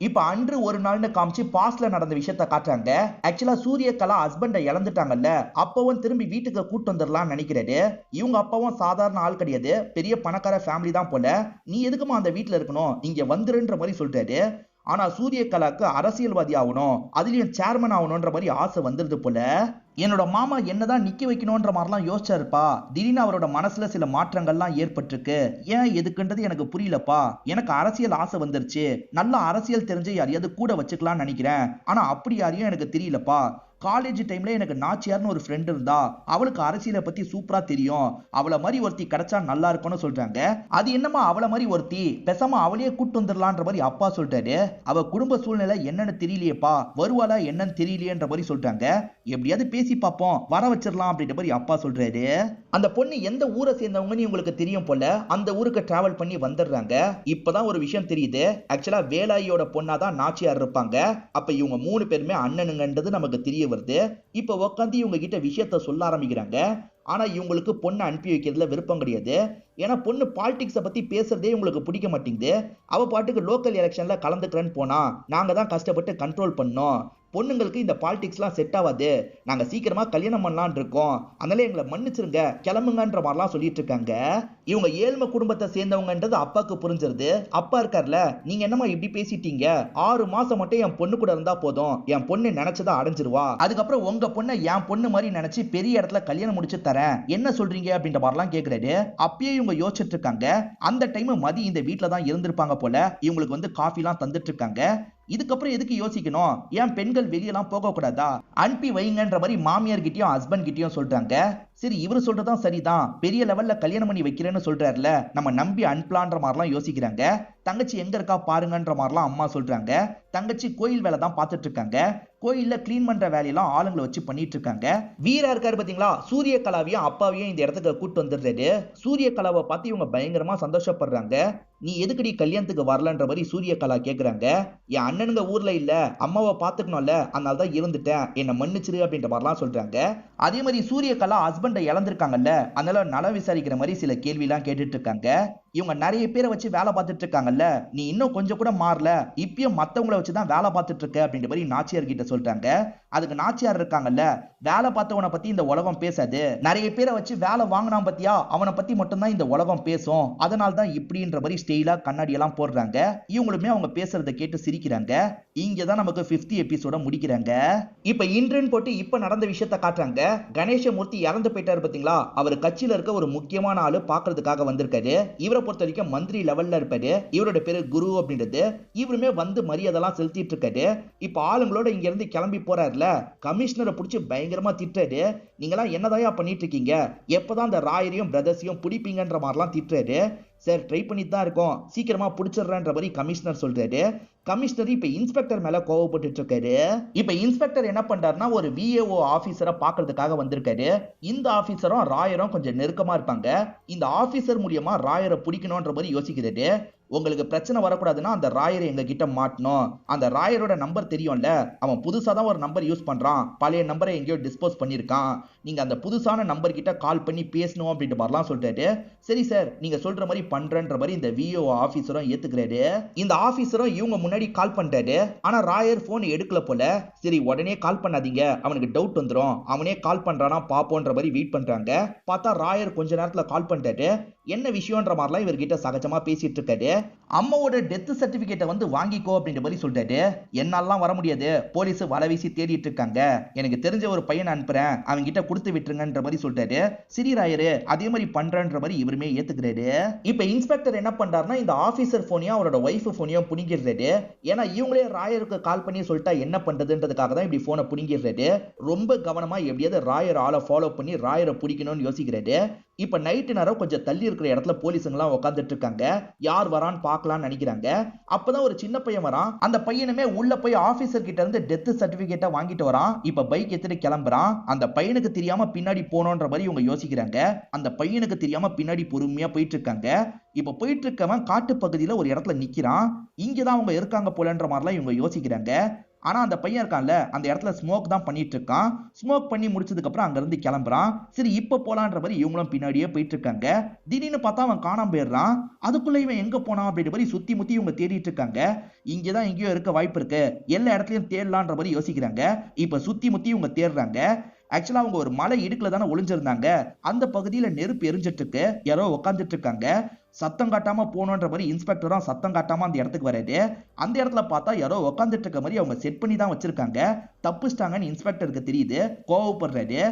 Speaker 1: இப்ப அன்று ஒரு நாள்னு காமிச்சு பாஸ்ட்ல நடந்த விஷயத்தை காட்டுறாங்க. ஆக்சுவலா சூரியகலா ஹஸ்பண்ட இழந்துட்டாங்கல்ல, அப்பவும் திரும்பி வீட்டுக்கு கூட்டு வந்துடலாம்னு நினைக்கிறாரு. இவங்க அப்பாவும் சாதாரண ஆள் கிடையாது, பெரிய பணக்கார ஃபேமிலி தான் போல. நீ எதுக்குமா அந்த வீட்டுல இருக்கணும், இங்க வந்துருன்ற மாதிரி சொல்றாரு. ஆனா சூரியகலாக்கு அரசியல்வாதி ஆகணும், அதுலயும் சேர்மன் ஆகணும்ன்ற மாதிரி ஆசை வந்துருது போல. என்னோட மாமா என்னதான் நிக்க வைக்கணும்ன்ற மாதிரிலாம் யோசிச்சாருப்பா. திடீர்னு அவரோட மனசுல சில மாற்றங்கள்லாம் ஏற்பட்டிருக்கு. ஏன் எதுக்குன்றது எனக்கு புரியலப்பா. எனக்கு அரசியல் ஆசை வந்துருச்சு. நல்ல அரசியல் தெரிஞ்ச யாரையாவது கூட வச்சுக்கலாம்னு நினைக்கிறேன். ஆனா அப்படி யாரையும் எனக்கு தெரியலப்பா. காலேஜ் டைம்ல எனக்கு நாச்சியார்னு ஒரு ஃப்ரெண்ட் இருந்தா, அவளுக்கு அரசியலை பத்தி சூப்பரா தெரியும். அவளை மாதிரி ஒருத்தி கிடைச்சா நல்லா இருக்கும்னு சொல்றாங்க. அது என்னமா அவளை மாதிரி ஒருத்தி, பேசாம அவளையே கூட்டு வந்துடலான்ற மாதிரி அப்பா சொல்றாரு. அவ குடும்ப சூழ்நிலை என்னன்னு தெரியலையேப்பா, வருவாளா என்னன்னு தெரியலையேன்ற மாதிரி சொல்றாங்க. எப்படியாவது பேசி பார்ப்போம், வர வச்சிடலாம் அப்படின்ற மாதிரி அப்பா சொல்றாரு. அந்த பொண்ணு எந்த ஊரை சேர்ந்தவங்கன்னு உங்களுக்கு தெரியும் போல. அந்த ஊருக்கு டிராவல் பண்ணி வந்துடுறாங்க. இப்பதான் ஒரு விஷயம் தெரியுது. ஆக்சுவலா வேலாயோட பொண்ணாதான் நாச்சியார் இருப்பாங்க. அப்ப இவங்க 3 பேருமே அண்ணனுங்கன்றது நமக்கு தெரிய வருது. இப்ப உட்காந்து இவங்க கிட்ட விஷயத்த சொல்ல ஆரம்பிக்கிறாங்க. ஆனா இவங்களுக்கு பொண்ணை அனுப்பி வைக்கிறதுல விருப்பம் கிடையாது. ஏன்னா பொண்ணு பாலிடிக்ஸை பத்தி பேசுறதே இவங்களுக்கு பிடிக்க மாட்டேங்குது. அவ பாட்டுக்கு லோக்கல் எலெக்ஷன்ல கலந்துக்கிறேன்னு போனா நாங்க தான் கஷ்டப்பட்டு கண்ட்ரோல் பண்ணோம். பொண்ணுங்களுக்கு இந்த பாலிடிக்ஸ்லாம் செட் ஆகாது, நாங்க சீக்கிரமா கல்யாணம் பண்ணலான் இருக்கோம், அதனால எங்களை மன்னிச்சிருங்க, கிளம்புங்கன்ற மாதிரிலாம் சொல்லிட்டு இருக்காங்க. இவங்க ஏழ்மை குடும்பத்தை சேர்ந்தவங்கன்றது அப்பாவுக்கு புரிஞ்சிருது. அப்பா இருக்கார்ல, நீங்க என்னமா இப்படி பேசிட்டீங்க, 6 மாசம் மட்டும் என் பொண்ணு கூட இருந்தா போதும், என் பொண்ணு நினைச்சதா அடைஞ்சிருவா, அதுக்கப்புறம் உங்க பொண்ணை என் பொண்ணு மாதிரி நினைச்சு பெரிய இடத்துல கல்யாணம் முடிச்சு தரேன், என்ன சொல்றீங்க அப்படின்ற மாதிரிலாம் கேக்குறாரு. அப்பயே இவங்க யோசிச்சுட்டு இருக்காங்க. அந்த டைம் மதி இந்த வீட்டுல தான் இருந்திருப்பாங்க போல. இவங்களுக்கு வந்து காஃபி எல்லாம் தந்துட்டு இருக்காங்க. இதுக்கப்புறம் எதுக்கு யோசிக்கணும், ஏன் பெண்கள் வெளியெல்லாம் போக கூடாதா, அனுப்பி வைங்கன்ற மாதிரி மாமியார் கிட்டயும் ஹஸ்பண்ட் கிட்டயும் சொல்றாங்க. சரி இவரு சொல்றதுதான் சரிதான், பெரிய லெவல்ல கல்யாணம் பண்ணி வைக்கிறேன்னு சொல்றாருல, நம்ம நம்பி அனுப்பலான்ற மாதிரிலாம் யோசிக்கிறாங்க. தங்கச்சி எங்க இருக்கா பாருங்கன்ற மாதிரிலாம் அம்மா சொல்றாங்க. தங்கச்சி கோயில் வேலை தான் பார்த்துட்டு இருக்காங்க. கோயில்ல கிளீன் பண்ற வேலையெல்லாம் ஆளுங்களை வச்சு பண்ணிட்டு இருக்காங்க. வீரா இருக்காரு பாத்தீங்களா, சூரியகலாவையும் அப்பாவையும் இந்த இடத்துக்கு கூட்டு வந்துடுறாரு. சூரியகலாவை பார்த்து இவங்க பயங்கரமா சந்தோஷப்படுறாங்க. நீ எதுக்கடி கல்யாணத்துக்கு வரலன்ற மாதிரி சூரியகலா கேக்குறாங்க. என் அண்ணனுங்க ஊர்ல இல்ல, அம்மாவை பாத்துக்கணும்ல, அதனால தான் இருந்துட்டேன், என்ன மன்னிச்சிரு அப்படின்ற மாதிரிலாம் சொல்றாங்க. அதே மாதிரி சூரியகலா ஹஸ்பண்டை இழந்திருக்காங்கல்ல, அதனால நலம் விசாரிக்கிற மாதிரி சில கேள்வி எல்லாம் கேட்டுட்டு இருக்காங்க. இவங்க நிறைய பேரை வச்சு வேலை பார்த்துட்டு இருக்காங்கல்ல, நீ இன்னும் கொஞ்சம் கூட மாறல, இப்பயும் மத்தவங்களை வச்சுதான் வேலை பார்த்துட்டு இருக்க அப்படின்ற மாதிரி நாச்சியார் கிட்ட சொல்றாங்க. அதுக்கு நாச்சியார் இருக்காங்கல்ல, வேலை பார்த்தவனை பத்தி இந்த உலகம் பேசாது, நிறைய பேரை வச்சு வேலை வாங்கினா பத்தியா, அவனை பத்தி மட்டும்தான் இந்த உலகம் பேசும், அதனால தான் இப்படின்ற மாதிரி ஸ்டைலா கண்ணாடி எல்லாம் போடுறாங்க. இவங்களுமே அவங்க பேசுறதை கேட்டு சிரிக்கிறாங்க. இங்கதான் நமக்கு 5th எபிசோட முடிக்கிறாங்க. இப்ப இன்றுன்னு போட்டு இப்ப நடந்த விஷயத்த காட்டுறாங்க. கணேசமூர்த்தி இறந்து போயிட்டாரு பாத்தீங்களா, அவர் கட்சியில இருக்க ஒரு முக்கியமான ஆளு பாக்குறதுக்காக வந்திருக்காரு. இவரை பொறுத்த வரைக்கும் மந்திரி லெவல்ல இருப்பாரு. இவரோட பேரு குரு அப்படின்றது. இவருமே வந்து மரியாதைலாம் செலுத்திட்டு இருக்காரு. இப்ப ஆளுங்களோட இங்க இருந்து கிளம்பி போறாருல, கமிஷனரை பிடிச்சி பயங்கரமா திட்டுறாரு. நீங்களாம் என்னதான் பண்ணிட்டு இருக்கீங்க, எப்பதான் அந்த ராயரையும் பிரதர்ஸையும் பிடிப்பீங்கன்ற மாதிரிலாம் திட்டுறாரு. சார் ட்ரை பண்ணிட்டு தான் இருக்கோம், சீக்கிரமா பிடிச்சிடுறேன்ற மாதிரி கமிஷனர் சொல்றாரு. கமிஷனர் இப்ப இன்ஸ்பெக்டர் மேல கோவப்பட்டு இருக்காரு. இப்ப இன்ஸ்பெக்டர் என்ன பண்றாருன்னா ஒரு விஏஓ ஆபீசரை பாக்குறதுக்காக வந்திருக்காரு. இந்த ஆபீசரும் ராயரும் கொஞ்சம் நெருக்கமா இருப்பாங்க. இந்த ஆபீசர் மூலியமா ராயரை பிடிக்கணும்ன்ற மாதிரி யோசிக்கிறாரு. உங்களுக்கு பிரச்சனை வரக்கூடாதுன்னா அந்த ராயரை எங்க கிட்ட மாட்டணும். அந்த ராயரோட நம்பர் தெரியும்ல, அவன் புதுசா தான் ஒரு நம்பர் யூஸ் பண்றான், பழைய நம்பரை எங்கேயோ டிஸ்போஸ் பண்ணிருக்கான், நீங்க அந்த புதுசான நம்பர் கிட்ட கால் பண்ணி பேசணும் அப்படின்ட்டு மாதிரிலாம் சொல்லிட்டாரு. சரி சார் நீங்க சொல்ற மாதிரி பண்றன்ற மாதிரி இந்த விஓ ஆபீசரும் ஏத்துக்கிறாரு. இந்த ஆபீசரும் இவங்க முன்னாடி கால் பண்ணிட்டாரு. ஆனா ராயர் போன் எடுக்கல போல. சரி உடனே கால் பண்ணாதீங்க, அவனுக்கு டவுட் வந்துடும், அவனே கால் பண்றானா பாப்போன்ற மாதிரி வெயிட் பண்றாங்க. பார்த்தா ராயர் கொஞ்ச நேரத்துல கால் பண்ணிட்டாரு. என்ன விஷயம்ன்ற மாதிரிலாம் இவர்கிட்ட சகஜமா பேசிட்டு இருக்காரு. அம்மாவோட டெத் சர்டிபிகேட்டை வந்து வாங்கிக்கோ அப்படின்ற மாதிரி சொல்லிட்டாரு. என்னாலாம் வர முடியாது, போலீஸ் வலை வீசி தேடிட்டு இருக்காங்க, எனக்கு தெரிஞ்ச ஒரு பையன் அனுப்புறேன், அவங்க கிட்ட கொடுத்து விட்டுருங்கன்ற மாதிரி சொல்லிட்டாரு. சரி ராயரு அதே மாதிரி பண்றன்ற மாதிரி இவருமே ஏத்துக்கிறாரு. இப்ப இன்ஸ்பெக்டர் என்ன பண்றாருன்னா இந்த ஆபீசர் போனையும் அவரோட ஒய்ஃப் போனையும் புடிங்கிடுறாரு. ஏன்னா இவங்களே ராயருக்கு கால் பண்ணி சொல்லிட்டா என்ன பண்றதுன்றதுக்காக தான் இப்படி போனை புடிங்கிடுறாரு. ரொம்ப கவனமா எப்படியாவது ராயர் ஆளை ஃபாலோ பண்ணி ராயரை பிடிக்கணும்னு யோசிக்கிறாரு. இப்ப நைட்டு நேரம் கொஞ்சம் தள்ளி இருக்கிற இடத்துல போலீஸுங்கெல்லாம் உட்காந்துட்டு இருக்காங்க. யார் வரான்னு பார்க்கலாம்னு நினைக்கிறாங்க. அப்பதான் ஒரு சின்ன பையன் வரான். அந்த பையனுமே உள்ள போய் ஆபீசர் கிட்ட இருந்து டெத் சர்டிபிகேட்டை வாங்கிட்டு வரான். இப்ப பைக் எடுத்துட்டு கிளம்புறான். அந்த பையனுக்கு தெரியாம பின்னாடி போனோன்ற மாதிரி இவங்க யோசிக்கிறாங்க. அந்த பையனுக்கு தெரியாம பின்னாடி பொறுமையா போயிட்டு இருக்காங்க. இப்ப போயிட்டு இருக்கவன் காட்டு பகுதியில ஒரு இடத்துல நிக்கிறான். இங்கதான் அவங்க இருக்காங்க போலன்ற மாதிரிலாம் இவங்க யோசிக்கிறாங்க. ஆனா அந்த பையன் இருக்கான்ல அந்த இடத்துல ஸ்மோக் தான் பண்ணிட்டு இருக்கான். ஸ்மோக் பண்ணி முடிச்சதுக்கு அப்புறம் அங்க இருந்து கிளம்புறான். சரி இப்ப போலான்ற மாதிரி இவங்களும் பின்னாடியே போயிட்டு இருக்காங்க. திடீர்னு பார்த்தா அவன் காணாம போயிடுறான். அதுக்குள்ள இவன் எங்க போனான் அப்படின்ற மாதிரி சுத்தி முத்தி இவங்க தேடிட்டு இருக்காங்க. இங்கதான் எங்கேயோ இருக்க வாய்ப்பு இருக்கு, எல்லா இடத்துலயும் தேடலான்ற மாதிரி யோசிக்கிறாங்க. இப்ப சுத்தி முத்தி இவங்க தேடுறாங்க. ஆக்சுவலா அவங்க ஒரு மலை இடுக்குல தானே ஒளிஞ்சிருந்தாங்க. அந்த பகுதியில நெருப்பு எரிஞ்சிட்டு இருக்கு, யாரோ உட்காந்துட்டு இருக்காங்க. சத்தம் காட்டாம போனோன்ற மாதிரி இன்ஸ்பெக்டரும் சத்தம் காட்டாம அந்த இடத்துக்கு வராது. அந்த இடத்துல பார்த்தா யாரோ உட்காந்துட்டு இருக்க மாதிரி அவங்க செட் பண்ணி தான் வச்சிருக்காங்க. தப்புச்சிட்டாங்கன்னு இன்ஸ்பெக்டருக்கு தெரியுது, கோவப்படுறாரு.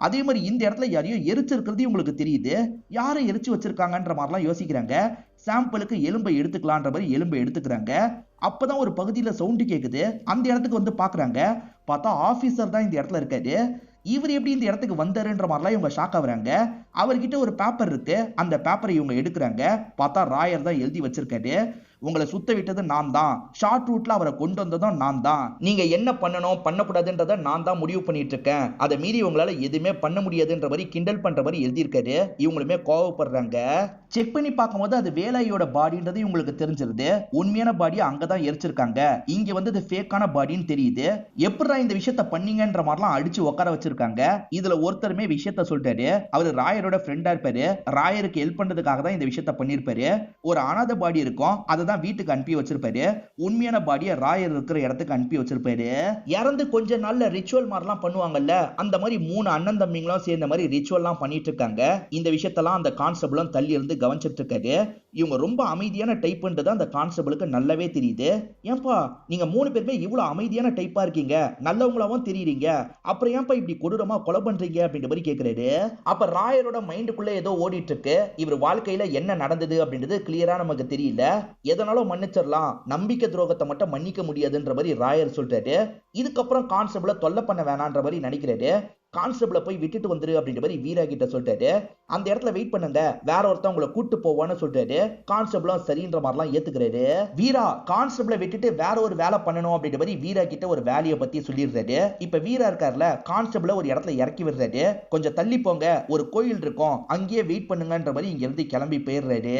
Speaker 1: அதே மாதிரி இந்த இடத்துல யாரையும் எரிச்சிருக்கிறது உங்களுக்கு தெரியுது. யாரை எரிச்சு வச்சிருக்காங்கன்ற மாதிரிலாம் யோசிக்கிறாங்க. சாம்பிளுக்கு எலும்பை எடுத்துக்கலான்ற மாதிரி எலும்பை எடுத்துக்கிறாங்க. அப்பதான் ஒரு பகுதியில சவுண்டு கேக்குது. அந்த இடத்துக்கு வந்து பாக்குறாங்க. பார்த்தா ஆபீசர் தான் இந்த இடத்துல இருக்காரு. இவர் எப்படி இந்த இடத்துக்கு வந்தாருன்ற மாதிரிலாம் இவங்க ஷாக் ஆகுறாங்க. அவர்கிட்ட ஒரு பேப்பர் இருக்கு. அந்த பேப்பரை இவங்க எடுக்கிறாங்க. பார்த்தா ராயர் தான் எழுதி வச்சிருக்காரு. உங்களை சுத்த விட்டது நான் தான், ஷார்ட் ரூட்ல அவரை கொண்டு வந்ததும் நான் தான், நீங்க என்ன பண்ணணும் பண்ணக்கூடாதுன்றத நான் தான் முடிவு பண்ணிட்டு இருக்கேன், அதை மீறி உங்களால எதுவுமே பண்ண முடியாதுன்ற மாதிரி கிண்டல் பண்ற மாதிரி எழுதியிருக்காரு. இவங்களுமே கோவப்படுறாங்க. செக் பண்ணி பார்க்கும்போது அது வேலாயோட பாடின்றது இவங்களுக்கு தெரிஞ்சிருது. உண்மையான பாடியை அங்கதான் எரிச்சிருக்காங்க. இங்க வந்து இது ஃபேக்கான பாடின்னு தெரியுது. எப்படா இந்த விஷயத்த பண்ணீங்கன்ற மாதிரிலாம் அடிச்சு உட்கார வச்சிருக்காங்க. இதுல ஒருத்தருமே விஷயத்த சொல்லிட்டாரு. அவரு ராயரோட ஃப்ரெண்டா இருப்பாரு. ராயருக்கு ஹெல்ப் பண்றதுக்காக தான் இந்த விஷயத்த பண்ணிருப்பாரு. ஒரு அனாதை பாடி இருக்கும், அதை தான் வீட்டுக்கு அனுப்பி வச்சிருப்பாரு. உண்மையான பாடியை ராயர் இருக்கிற இடத்துக்கு அனுப்பி வச்சிருப்பாரு. இறந்து கொஞ்ச நாள்ல ரிச்சுவல் மாதிரிலாம் பண்ணுவாங்கல்ல, அந்த மாதிரி 3 அண்ணன் தம்பிங்களும் சேர்ந்த மாதிரி ரிச்சுவல்லாம் பண்ணிட்டு இருக்காங்க. இந்த விஷயத்தெல்லாம் அந்த கான்ஸ்டபிளும் தள்ளி இருந்து கவனிச்சிட்டு இருக்காரு. இவங்க ரொம்ப அமைதியான டைப்ன்றது அந்த கான்ஸ்டபிளுக்கு நல்லாவே தெரியுது. ஏன்பா நீங்க 3 பேருமே இவ்வளவு அமைதியான டைப்பா இருக்கீங்க, நல்லவங்களாவும் தெரியுறீங்க, அப்புறம் ஏன்பா இப்படி கொடூரமா கொலை பண்றீங்க அப்படின்ற மாதிரி கேக்குறாரு. அப்ப ராயரோட மைண்டுக்குள்ள ஏதோ ஓடிட்டு இருக்கு. இவர் வாழ்க்கையில என்ன நடந்தது அப்படின்றது கிளியரா நமக்கு தெரியல. எதனாலும் மன்னிச்சிடலாம், நம்பிக்கை துரோகத்தை மட்டும் மன்னிக்க முடியாதுன்ற மாதிரி ராயர் சொல்றாரு. இதுக்கப்புறம் கான்ஸ்டபிளை தொல்லை பண்ண வேணான்ற மாதிரி நினைக்கிறாரு. கான்ஸ்டபிளை போய் விட்டுட்டு வந்துரு அப்படின்ற மாதிரி வீரா கிட்ட சொல்லிட்டாரு. அந்த இடத்துல வெயிட் பண்ணுங்க, வேற ஒருத்தன் உங்களை கூட்டு போவான்னு சொல்லிட்டாரு. கான்ஸ்டபிளும் சரின்ற மாதிரிலாம் ஏத்துக்கிறாரு. வீரா கான்ஸ்டபிளை விட்டுட்டு வேற ஒரு வேலை பண்ணணும் அப்படின்ற மாதிரி வீரா கிட்ட ஒரு வேலையை பத்தி சொல்லிடுறாரு. இப்ப வீரா இருக்காருல, கான்ஸ்டபிளை ஒரு இடத்துல இறக்கி விடுறாரு. கொஞ்சம் தள்ளி போங்க, ஒரு கோயில் இருக்கும், அங்கேயே வெயிட் பண்ணுங்கன்ற மாதிரி இங்க இருந்து கிளம்பி போயிடுறாரு.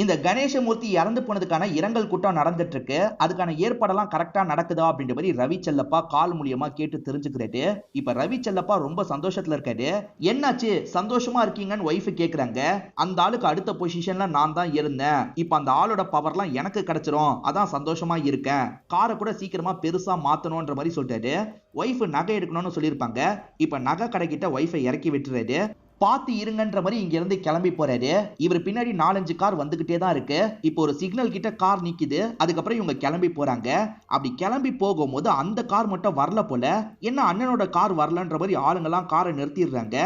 Speaker 1: இந்த கணேசமூர்த்தி இறந்து போனதுக்கான இரங்கல் கூட்டம் நடந்துட்டு இருக்கு. அதுக்கான ஏற்பாடெல்லாம் கரெக்டா நடக்குதா அப்படின்ற மாதிரி ரவி செல்லப்பா கால் மூலியமா கேட்டு தெரிஞ்சுக்கிறாரு. இப்ப ரவி செல்லப்பா ரொம்ப சந்தோஷத்துல இருக்காரு. என்னாச்சு சந்தோஷமா இருக்கீங்கன்னு ஒய்ஃப் கேக்குறாங்க. அந்த ஆளுக்கு அடுத்த பொசிஷன்ல நான் தான் இருந்தேன், இப்ப அந்த ஆளோட பவர்லாம் எனக்கு கிடைச்சிரும், அதான் சந்தோஷமா இருக்கேன், காரை கூட சீக்கிரமா பெருசா மாத்தணும்ன்ற மாதிரி சொல்லிட்டாரு. ஒய்ஃப் நகை எடுக்கணும்னு சொல்லியிருப்பாங்க. இப்ப நகை கடைக்கிட்ட ஒய்ஃபை இறக்கி விட்டுறாரு. பார்த்து இருங்கன்ற மாதிரி இங்க இருந்து கிளம்பி போறாரு. இவர் பின்னாடி 4-5 கார் வந்துகிட்டே தான் இருக்கு. இப்போ ஒரு சிக்னல் கிட்ட கார் நிக்குது. அதுக்கப்புறம் இவங்க கிளம்பி போறாங்க. அப்படி கிளம்பி போகும்போது அந்த கார் மட்டும் வரல போல. என்ன அண்ணனோட கார் வரலன்ற மாதிரி ஆளுங்கெல்லாம் காரை நிறுத்திடுறாங்க.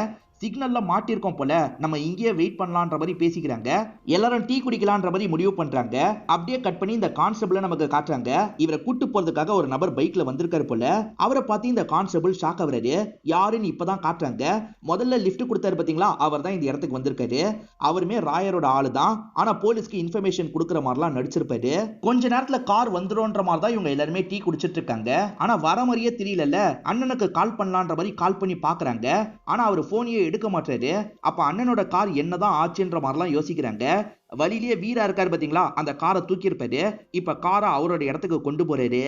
Speaker 1: சிக்னல்ல மாட்டிருக்கோம் போல, நம்ம இங்கேயே வெயிட் பண்ணலான்ற மாதிரி பேசிக்கிறாங்க. எல்லாரும் டீ குடிக்கலான்ற மாதிரி முடிவு பண்றாங்க. அப்படியே கட் பண்ணி இந்த கான்ஸ்டபிள நமக்கு காட்டுறாங்க. இவரை கூட்டு போறதுக்காக ஒரு நபர் பைக்ல வந்திருக்காரு போல. அவரை பார்த்து இந்த கான்ஸ்டபிள் ஷாக் ஆகுறாரு. யாருன்னு இப்பதான் காட்டுறாங்க. முதல்ல லிஃப்ட் கொடுத்தாரு பாத்தீங்களா, அவர் தான் இந்த இடத்துக்கு வந்திருக்காரு. அவருமே ராயரோட ஆளு தான். ஆனா போலீஸ்க்கு இன்ஃபர்மேஷன் கொடுக்குற மாதிரிலாம் நடிச்சிருப்பாரு. கொஞ்ச நேரத்துல கார் வந்துரும்ன்ற மாதிரி தான் இவங்க எல்லாருமே டீ குடிச்சிட்டு இருக்காங்க. ஆனா வர மாதிரியே தெரியல. அண்ணனுக்கு கால் பண்ணலான்ற மாதிரி கால் பண்ணி பாக்குறாங்க. ஆனா அவர் போனையே எடுக்க மாட்டாரு. அப்ப அண்ணனோட கார் என்னதான் ஆச்சுன்ற மாதிரிலாம் யோசிக்கிறாங்க. வழியிலேயே வீரா இருக்காரு பாத்தீங்களா, அந்த காரை தூக்கி இருப்பாரு. இப்ப காரை அவரோட இடத்துக்கு கொண்டு போறாரு.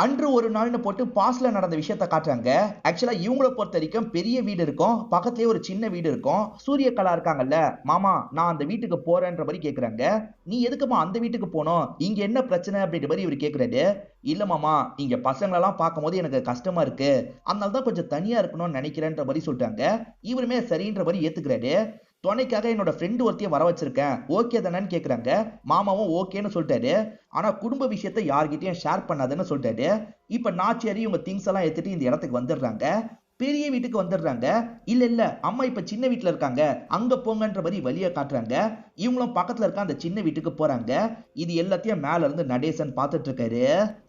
Speaker 1: அன்று ஒரு நாள்னு போட்டு பாஸ்ல நடந்த விஷயத்த காட்டுறாங்க. ஆக்சுவலா இவங்களை பொறுத்த வரைக்கும் பெரிய வீடு இருக்கும், பக்கத்துலயே ஒரு சின்ன வீடு இருக்கும். சூரியகலா இருக்காங்கல்ல, மாமா நான் அந்த வீட்டுக்கு போறேன்ற மாதிரி கேக்குறாங்க. நீ எதுக்குமா அந்த வீட்டுக்கு போனோம், இங்க என்ன பிரச்சனை அப்படின்ற மாதிரி இவர் கேக்குறாரு. இல்ல மாமா, இங்க பசங்களெல்லாம் பார்க்கும்போது எனக்கு கஷ்டமா இருக்கு, அதனால தான் கொஞ்சம் தனியா இருக்கணும்னு நினைக்கிறேன்ற மாதிரி சொல்றாங்க. இவருமே சரின்ற மாதிரி ஏத்துக்கிறாரு. துணைக்காக என்னோட ஃப்ரெண்டு ஒருத்தைய வர வச்சிருக்கேன், ஓகே தானேன்னு கேக்குறாங்க. மாமாவும் ஓகேன்னு சொல்லிட்டாரு. ஆனா குடும்ப விஷயத்தை யார்கிட்டயும் ஷேர் பண்ணாதுன்னு சொல்லிட்டாரு. இப்ப நாச்சியாரி இவங்க திங்ஸ் எல்லாம் எடுத்துட்டு இந்த இடத்துக்கு வந்துடுறாங்க. பெரிய வீட்டுக்கு வந்துடுறாங்க. இல்ல அம்மா இப்ப சின்ன வீட்டுல இருக்காங்க, அங்க போங்கன்ற மாதிரி வழிய காட்டுறாங்க. இவங்களும் பக்கத்துல இருக்க அந்த சின்ன வீட்டுக்கு போறாங்க. இது எல்லாத்தையும் மேல இருந்து நடேசன் பார்த்துட்டு இருக்காரு.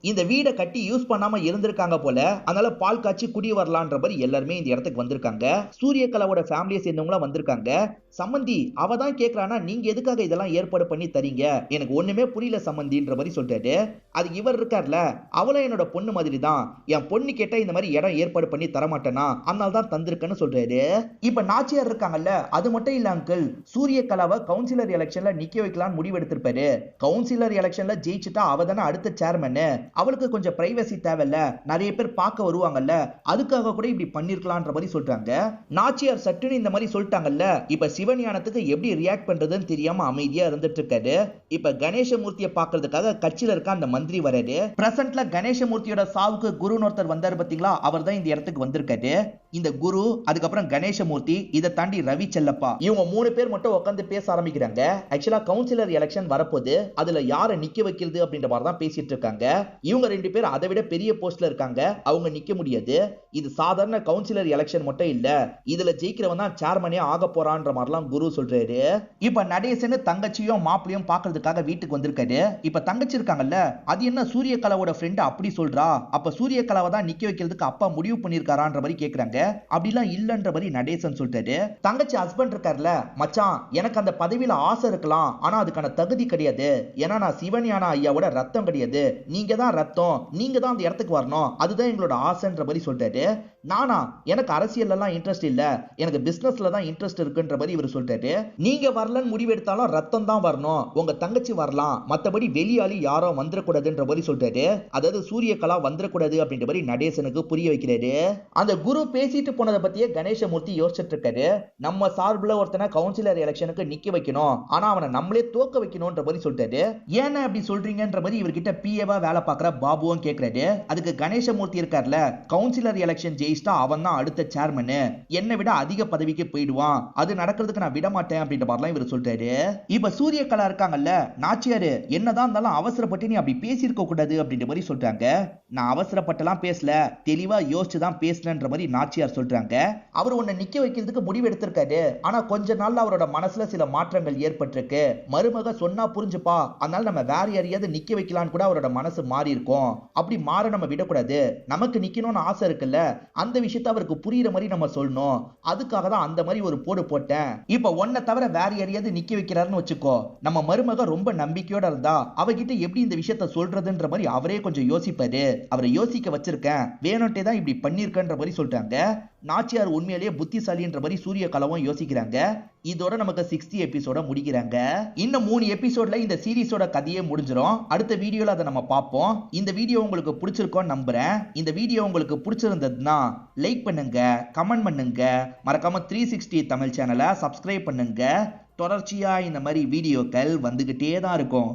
Speaker 1: இந்த வீடை கட்டி யூஸ் பண்ணாம இருந்திருக்காங்க போல, அதனால பால் காய்ச்சி குடி வரலான்ற மாதிரி எல்லாருமே இந்த இடத்துக்கு வந்திருக்காங்க. சூரியகலாவோட ஃபேமிலியை சேர்ந்தவங்களா வந்திருக்காங்க. சம்மந்தி அவ தான் கேக்குறானா, நீங்க எதுக்காக இதெல்லாம் ஏற்பாடு பண்ணி தரீங்க, எனக்கு ஒண்ணுமே புரியல சம்மந்தின்ற மாதிரி சொல்றாரு. அது இவர் இருக்கார்ல, அவளும் என்னோட பொண்ணு மாதிரி தான், என் பொண்ணு கேட்டா இந்த மாதிரி இடம் ஏற்பாடு பண்ணி தரமாட்டேனா, அதனால தான் தந்திருக்கேன்னு சொல்றாரு. இப்ப நாச்சியார் இருக்காங்கல்ல, அது மட்டும் இல்ல அங்கிள், சூரியகலாவை கவுன்சிலர் எலெக்ஷன்ல நிக்க வைக்கலாம்னு முடிவு எடுத்திருப்பாரு. கவுன்சிலர் எலெக்ஷன்ல ஜெயிச்சுட்டா அவ தானே அடுத்த சேர்மன், அவளுக்கு கொஞ்சம் பிரைவசி தேவையில்ல, நிறைய பேர் பார்க்க வருவாங்கல்ல, அதுக்காக கூட இப்படி பண்ணிருக்கலாம்ன்ற மாதிரி சொல்றாங்க. நாச்சியார் சட்டுன்னு இந்த மாதிரி சொல்லிட்டாங்கல்ல. இப்ப சிவஞானத்துக்கு எப்படி ரியாக்ட் பண்றதுன்னு தெரியாம அமைதியா இருந்துட்டு இருக்காரு. இப்ப கணேசமூர்த்தியை பாக்குறதுக்காக கட்சியில இருக்க அந்த மந்திரி வராரு. பிரசன்ட்ல கணேசமூர்த்தியோட சாவுக்கு குருன்னு ஒருத்தர் வந்தாரு பாத்தீங்களா, அவர் தான் இந்த இடத்துக்கு வந்திருக்காரு. இந்த குரு, அதுக்கப்புறம் கணேசமூர்த்தி, இதை தாண்டி ரவி செல்லப்பா, இவங்க 3 பேர் மட்டும் உட்காந்து பேச ஆரம்பிக்கிறாங்க. ஆக்சுவலா கவுன்சிலர் எலெக்ஷன் வரப்போது, அதுல யாரை நிக்க வைக்கிறது அப்படின்ற மாதிரி தான் பேசிட்டு இருக்காங்க. இவங்க 2 பேர் அதை விட பெரிய போஸ்ட்ல இருக்காங்க, அவங்க நிக்க முடியாது. இது சாதாரண கவுன்சிலர் எலெக்ஷன் மட்டும் இல்ல, இதுல ஜெயிக்கிறவன் தான் சேர்மனே ஆக போறான்ற மாதிரிலாம் குரு சொல்றாரு. இப்ப நடேசன் தங்கச்சியும் மாப்பிளையும் பாக்குறதுக்காக வீட்டுக்கு வந்திருக்காரு. இப்ப தங்கச்சி இருக்காங்கல்ல, அது என்ன சூரியகலாவோட ஃப்ரெண்ட் அப்படி சொல்றா, அப்ப சூரியகலாவை தான் நிக்க வைக்கிறதுக்கு அப்பா முடிவு பண்ணிருக்காரான்ற மாதிரி கேக்குறாங்க. அப்படிலாம் இல்லன்ற மாதிரி நடேசன் சொல்றாரு. தங்கச்சி ஹஸ்பண்ட் இருக்கார்ல, மச்சான் எனக்கு அந்த பதவியில ஆசை இருக்கலாம், ஆனா அதுக்கான தகுதி கிடையாது, ஏன்னா நான் சிவஞான ஐயாவோட ரத்தம் கிடையாது, நீங்க தான் ரத்தம், நீங்க தான் அந்த இடத்துக்கு வரணும், அதுதான் எங்களோட ஆசைன்ற மாதிரி சொல்றாரு. நானா, எனக்கு அரசியல் எல்லாம் இன்ட்ரெஸ்ட் இல்ல, எனக்கு பிசினஸ்ல தான் இன்ட்ரெஸ்ட் இருக்குன்ற மாதிரி இவர் சொல்றாரு. நீங்க வரலன்னு முடிவெடுத்தாலும் ரத்தம் தான் வரணும், உங்க தங்கச்சி வரலாம், மத்தபடி வெளியாளி யாரோ வந்துடக்கூடாதுன்ற மாதிரி சொல்றாரு. அதாவது சூரியகலா வந்துடக்கூடாது அப்படின்ற மாதிரி நடேசனுக்கு புரிய வைக்கிறாரு. அந்த குரு பேசிட்டு போனதை பத்தியே கணேசமூர்த்தி யோசிச்சுட்டு இருக்காரு. நம்ம சார்பில் ஒருத்தனை கவுன்சிலர் எலெக்ஷனுக்கு நிக்க வைக்கணும், ஆனா அவனை நம்மளே தோக்க வைக்கணும்ன்ற மாதிரி சொல்றாரு. ஏன்னா அப்படி சொல்றீங்கன்ற மாதிரி இவர்கிட்ட பிஏவா வேலை பார்க்குற பாபுவும் கேட்கிறாரு. அதுக்கு கணேசமூர்த்தி இருக்கார்ல, கவுன்சிலர் எலெக்ஷன் ஜெயிச்சிட்டா அவன் தான் அடுத்த சேர்மன், என்னை விட அதிக பதவிக்கு போயிடுவான், அது நடக்கிறதுக்கு நான் விட மாட்டேன் அப்படின்ற மாதிரிலாம் இவர் சொல்றாரு. இப்ப சூரியகலா இருக்காங்கல்ல, நாச்சியாரு என்னதான் இருந்தாலும் அவசரப்பட்டு நீ அப்படி பேசியிருக்க கூடாது அப்படின்ற மாதிரி சொல்றாங்க. நான் அவசரப்பட்டெல்லாம் பேசல, தெளிவா யோசிச்சுதான் பேசலன்ற மாதிரி நாச்சியார் சொல்றாங்க. அவர் உன்னை நிக்க வைக்கிறதுக்கு முடிவு எடுத்திருக்காரு, ஆனா கொஞ்ச நாள்ல அவரோட மனசுல சில மாற்றங்கள் ஏற்பட்டிருக்கு, மருமக சொன்னா புரிஞ்சுப்பா, அதனால நம்ம வேற யாரையாவது நிக்க வைக்கலான்னு கூட அவரோட மனசு மாறி இருக்கும், அப்படி மாற நம்ம விடக்கூடாது, நமக்கு நிக்கணும்னு ஆசை இருக்குல்ல, அந்த விஷயத்த அவருக்கு புரியுற மாதிரி நம்ம சொல்லணும், அதுக்காக தான் அந்த மாதிரி ஒரு போடு போட்டேன். இப்ப ஒன்ன தவிர வேற யாரையாவது நிக்க வைக்கிறாருன்னு வச்சுக்கோ, நம்ம மருமக ரொம்ப நம்பிக்கையோட இருந்தா அவகிட்ட எப்படி இந்த விஷயத்த சொல்றதுன்ற மாதிரி அவரே கொஞ்சம் யோசிப்பாரு, அவரை யோசிக்க வச்சிருக்கேன், வேணும்ட்டே தான் இப்படி பண்ணிருக்கன்ற மாதிரி சொல்றாங்க. நாச்சியார் உண்மையிலேயே புத்திசாலின்ற மாதிரி சூரியகலாவும் யோசிக்கிறாங்க. இதோட நமக்கு 60 எபிசோட முடிக்கிறாங்க. இன்னும் 3 எபிசோட்ல இந்த சீரிஸோட கதையே முடிஞ்சிரும். அடுத்த வீடியோல அதை நம்ம பார்ப்போம். இந்த வீடியோ உங்களுக்கு பிடிச்சிருக்கோன்னு நம்புறேன். இந்த வீடியோ உங்களுக்கு பிடிச்சிருந்ததுன்னா லைக் பண்ணுங்க, கமெண்ட் பண்ணுங்க, மறக்காம 360 தமிழ் சேனலை சப்ஸ்கிரைப் பண்ணுங்க. தொடர்ச்சியா இந்த மாதிரி வீடியோக்கள் வந்துகிட்டே தான் இருக்கும்.